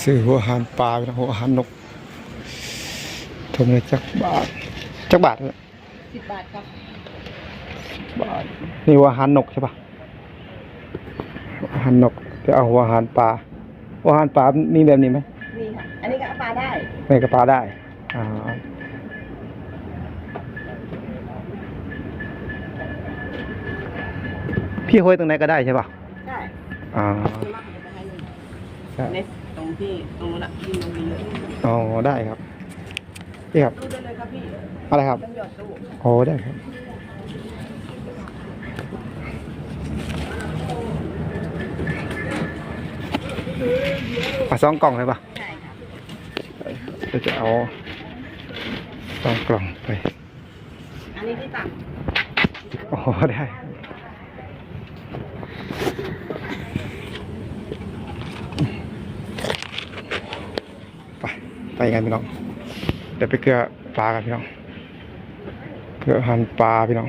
ซื้อหัวหารปลาเป็นหัวหารนกทงเลยจักบาทเลย 10 บาทครับบาทนี่หัวหารนกใช่ปะหัวหารนกจะเอาหัวหารปลาหัวหารปลามีแบบนี้ไหมนี่ค่ะอันนี้ก็เอาปลาได้ไม่กับปลาได้พี่ห้อยตรงไหนก็ได้ใช่ปะได้อ่าในตรงที่ตรงนั้นที่มันมีอ๋อได้ครับนี่ครับดูได้เลยครับพี่อะไรครับมันหยอดตู้โอ้ได้ครับ2 กล่องเลยปะใช่ครับเราจะเอา2 กล่องไปอันนี้ที่ต่อ๋อได้ไปกันพี่น้องเดี๋ยวไปเกลือปลากันพี่น้องเกลือหั่นปลาพี่น้อง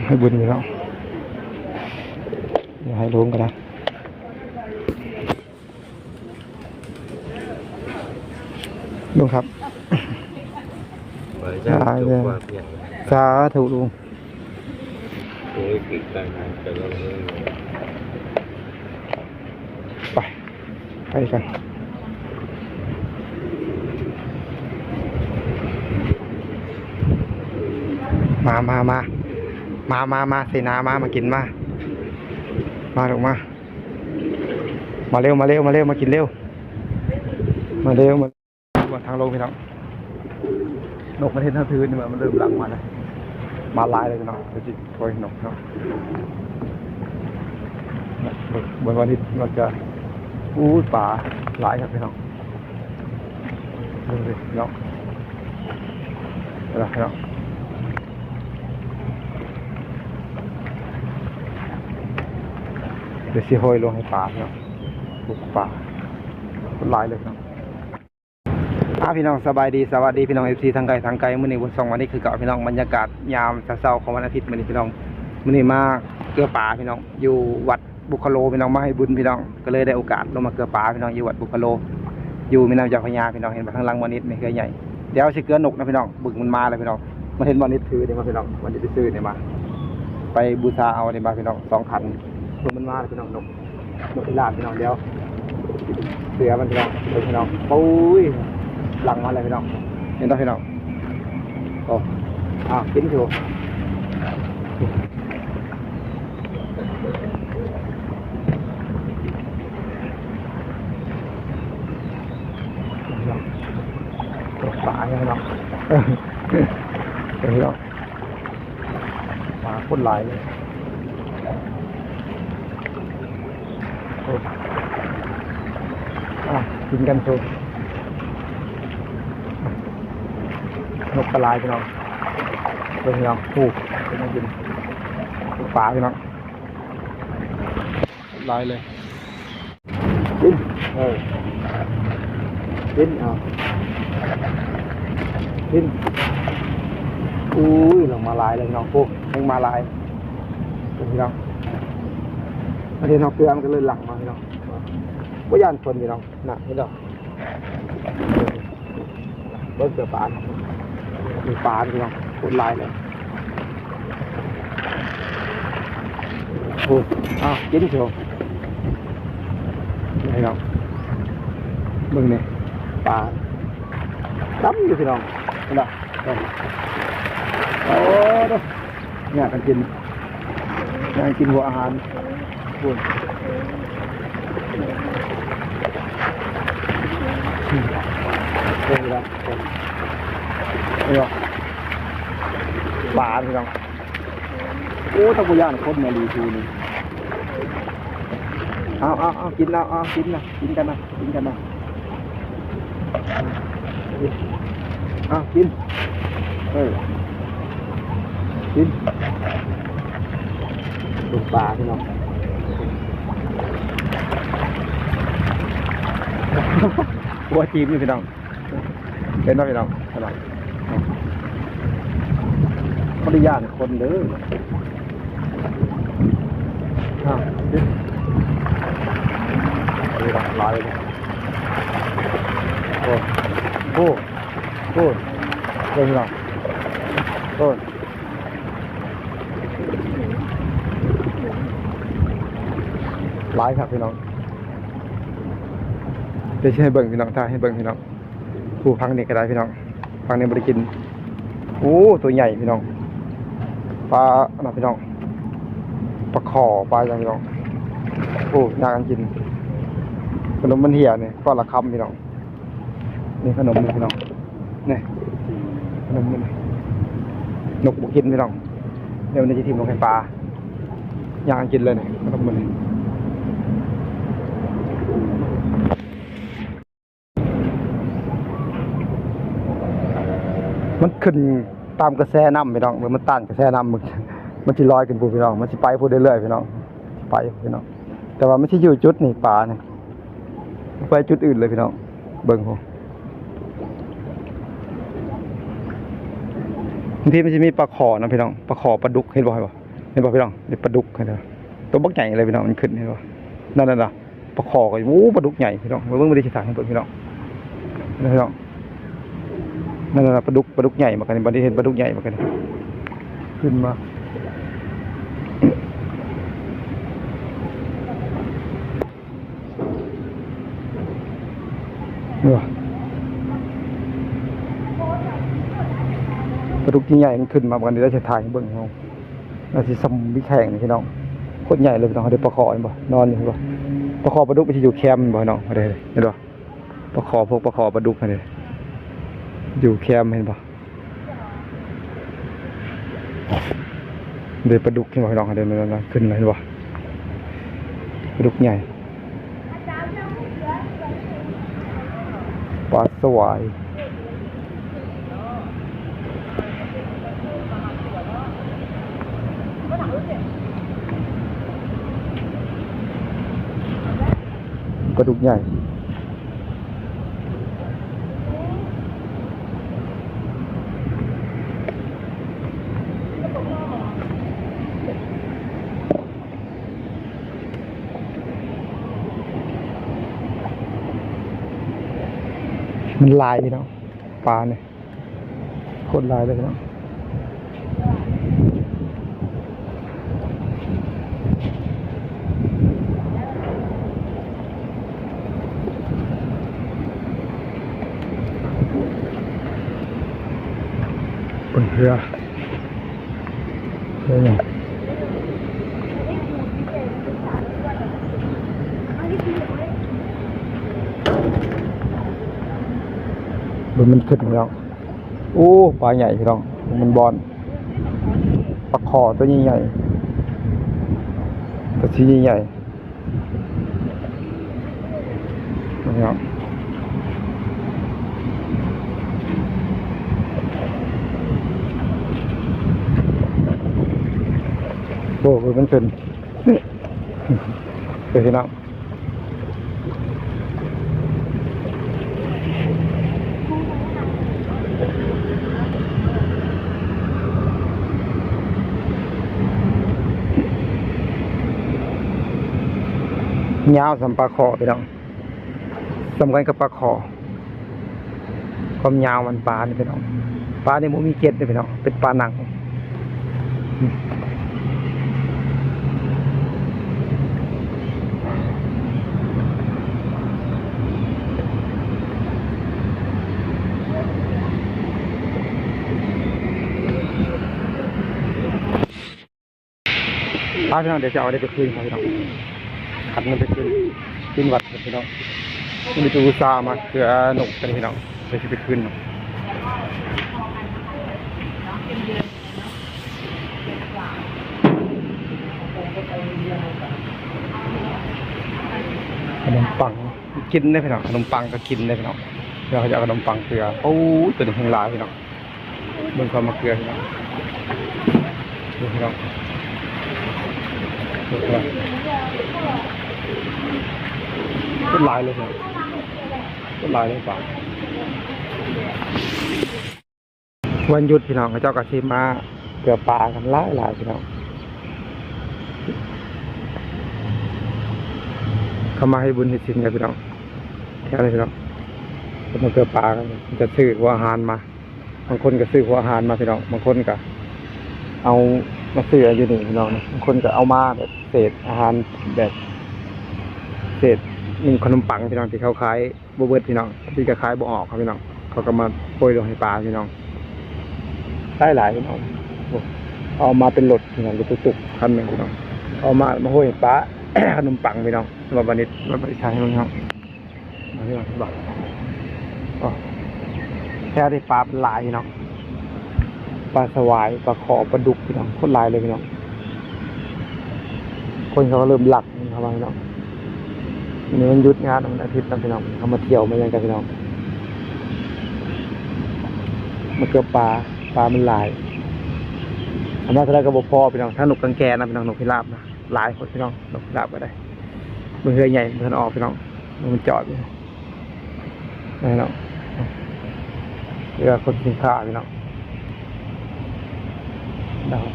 ให้บุญพี่น้องอย่าให้ล้มกันนะลุงครับสาธุลุงไปกันมาเสนามากินมาลงมาเร็วมากินเร็วมาทางลงพี่น้องนกมันเห็นทางพื้นนี่มันเริ่มหลังมาแล้วมาลายเลยพี่น้องจะจิตโอยนกเนาะบนวันนี้มันจะป่าหลายครับพี่น้องดูสิพี่น้องพี่น้องเดี๋ยวซีโฮยลงให้ป่าพี่น้องบุกป่าคนหลายเลยครับพี่น้องสบายดีสวัสดีพี่น้องเอฟซีทางไกลมื้อนี้วัน2 วันนี้คือเก่าพี่น้องบรรยากาศยามเช้าของวันอาทิตย์มื้อนี้พี่น้องมื้อนี้มาเกลือป่าพี่น้องอยู่วัดบุคโลพี่น้องมาให้บุญพี่น้องก็เลยได้โอกาสลงมาเกลือป่าพี่น้องอยู่วัดบุคโลอยู่แม่น้ำเจ้าพระยาพี่น้องเห็นข้างหลังวันนี้ไม่เคยใหญ่เดี๋ยวสิเกลือนกนะพี่น้องบึกมันมาเลยพี่น้องมาเห็นวันนี้ถือเนี่ยมาพี่น้องวันนี้ไปซื้อเนี่ยมาไปบูชาเอาเนี่ยมาพี่น้อง2 คันบึกมันมาเลยพี่น้องนกพิราบพี่น้องเดี๋ยวเสือมันพี่น้องพี่น้องปุ้ยหลังมาเลยพี่น้องเห็นไหมพี่น้องโอ้กินอยู่ปลาอย่างเนาะเห็นไหมปลาพ่นลายเลยกินกันโชว์นกกระลายพี่น้องเป็นพี่น้องผูกเป็นน้องกินปลาพี่น้องลายเลยกินกินกินลงมาลายเลยพี่น้องพวกยังมาลายเป็นพี่น้องประเด็นเอาเกลือมันก็เลยหลังมาพี่น้องว่าย่านคนพี่น้องหนักพี่น้องเบิ้ลเสือปานมีปานพี่น้องคนลายเลยกินเชียวนี่พี่น้องมึงเนี่ยปลาตั้มอยู่พี่น้องนี่แหละเนี่ยกันกินหัวอาหารบุญนี่แหละนี่แหละปลาพี่น้องตะกุย่านคนมาลีชูนี่เอากินแล้วกินกันนะกินกินกินดูปลาพี่น้องหัวจีบนี่พี่น้องเห็นไหมพี่น้องขนาดเขาได้ย่านคนเด้อ ดินี่ละลายเลยโอ้โหโอ้เรื่องละโอ้ลายครับพี่น้องเดี๋ยวให้เบิ่งพี่น้องท่าให้เบิ่งพี่น้องผู้พังนี่ก็ได้พี่น้องพังนี่บริกินโอ้ตัวใหญ่พี่น้องปลาอะไรพี่น้องปลาขอปลาอย่างพี่น้องโอ้ยากกันกินขนมมันเหี่ยเนี่ยก้อนละคำพี่น้องนี่ขนมนี่พี่น้องนี่ขนมมันนกบุกินพี่น้องเดี๋ยวมันจะทิ่มลงให้ปลาย่างกันกินเลยเนี่ยขนมมันมันขึ้นตามกระแสน้ำพี่น้องหรือมันต้านกระแสน้ำมันจะลอยขึ้นพูพี่น้องมันจะไปพูเรื่อยๆพี่น้องไปพี่น้องแต่ว่าไม่ใช่อยู่จุดนี่ปลาเนี่ยไปจุดอื่นเลยพี่น้องเบิ่งผมบางทีมันจะมีปลาขอนะพี่น้องปลาขอปลาดุกเห็นบ่อยเห็นบ่พี่น้องนี่ปลาดุกเห็นบ่ตัวบักใหญ่เลยพี่น้องมันขึ้นเห็นบ่นั่นน่ะปลาขอก็โอ้ปลาดุกใหญ่พี่น้องเบิ่งไม่ได้ศึกษาให้เบิ่งพี่น้องนะพี่น้องนั่นน่ะปลาดุกใหญ่มากันบัดนี้เห็นปลาดุกใหญ่มากันขึ้นมาเนี่ยปลาดุกใหญ่มันขึ้นมากันเดี๋ยวเราจะถ่ายให้เบิ่งเอาเราจะซ้ำวิแข่งนี่พี่น้องโคตรใหญ่เลยพี่น้องเดี๋ยวปลาขอเห็นบ่นอนอยู่เห็นบ่ปลาขอปลาดุกมันจะอยู่แคมป์บ่น้องเห็นบ่ปลาขอพวกปลาขอปลาดุกนี่อยู่แคมป์เห็นบ่เดี๋ยวปลาดุกขึ้นมาพี่น้องเดี๋ยวมันขึ้นเลยเห็นบ่ปลาดุกใหญ่ปลาสวายปลาดุกใหญ่มันลายพี่น้องปลาเนี่ยโคตรลายเลยพี่น้องบนเรือเนี่ยมันขึ้นพี่น้องโอ้ปลาใหญ่พี่น้องมันบอลปลาขอตัวใหญ่ๆตัวสีใหญ่ๆพี่น้องโอ้มันขึ้นพี่น้องยาวสำปลาขอพี่น้องสำคัญกับปลาขอความยาวมันปลานี่พี่น้องปลาในหมูมีเกล็ดนี่พี่น้องเป็นปลาหนังพี่น้องเดี๋ยวจะเอาได้ไปคืนครับพี่น้องขัดมันไปคืนวัดพี่น้องมันมีตัวซามาเกลือหนุกกันพี่น้องเดี๋ยวจะไปคืนขนมปังกินได้พี่น้องขนมปังก็กินได้พี่น้องเราจะเอาขนมปังเกลือโอ้ตัวนี้แห้งลายพี่น้องเบิ่งความมาเกลือพี่น้องดูพี่น้องก็ลายเลยครับก็ลายเลยป่ะวันหยุดพี่น้องเจ้ากระชิมาเกลือปลากันหลายพี่น้อง เข้ามาให้บุญให้สินกันพี่น้องแค่นี้พี่น้องคนมาเกิดปลากันจะซื้อหัวอาหารมาบางคนก็ซื้อหัวอาหารมาพี่น้องบางคนก็เอามาซื้ออยู่นี่พี่น้องนะบางคนก็เอามาแบบเศษอาหารแบบเศษนี่ขนมปังพี่น้องที่เขาขายบ่เบิดพี่น้องที่ก็ขายบ่ออกครับพี่น้องเขาก็มาโปรยลงให้ปลาพี่น้องได้หลายพี่น้องเอามาเป็นรถพี่น้องรถตุกๆคันหนึ่งพี่น้องเอามาโปรยให้ปลา ขนมปังพี่น้องมาบันิดมาบริการให้พี่น้องมาพี่น้องบอกอ๋อแค่ได้ปลาเป็นลายพี่น้องปลาสวายปลาขอปลาดุกพี่น้องโคตรลายเลยพี่น้องคนเขาก็เริ่มหลักนะครับพี่น้องนี่มันหยุดงานวันอาทิตย์นะพี่น้องเขามาเที่ยวมาอย่างกันพี่น้องมาเกี่ยวปลามันลายทำมาเท่าไรก็บอกพอพี่น้องถ้าหนุกกังแกนะพี่น้องหนุกพิราบนะลายคนพี่น้องหนุกพิราบก็ได้มือเฮือใหญ่มือออกพี่น้องมันจอดพี่น้องเรือคนสินค้าพี่น้องดาว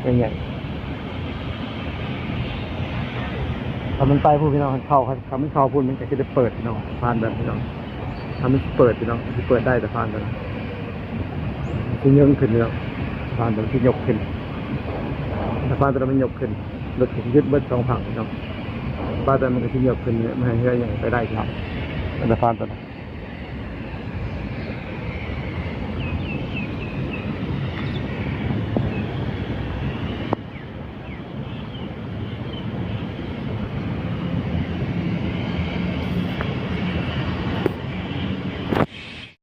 เป็นใหญ่ถ้ามันไปพูดพี่น้องเข้าเขาไม่เข้าพูดมันจะจะเปิดพี่น้องผ่านแบบพี่น้องถ้ามันเปิดพี่น้องที่เปิดได้แต่ผ่านแบบที่ยกขึ้นพี่น้องผ่านแบบที่ยกขึ้นแต่ผ่านแต่มันยกขึ้นรถถึงยึดเบิด2 ผังพี่น้องผ่านแต่มันก็ที่ยกขึ้นไม่ให้เยอะอย่างไปได้ครับแต่ผ่านตัว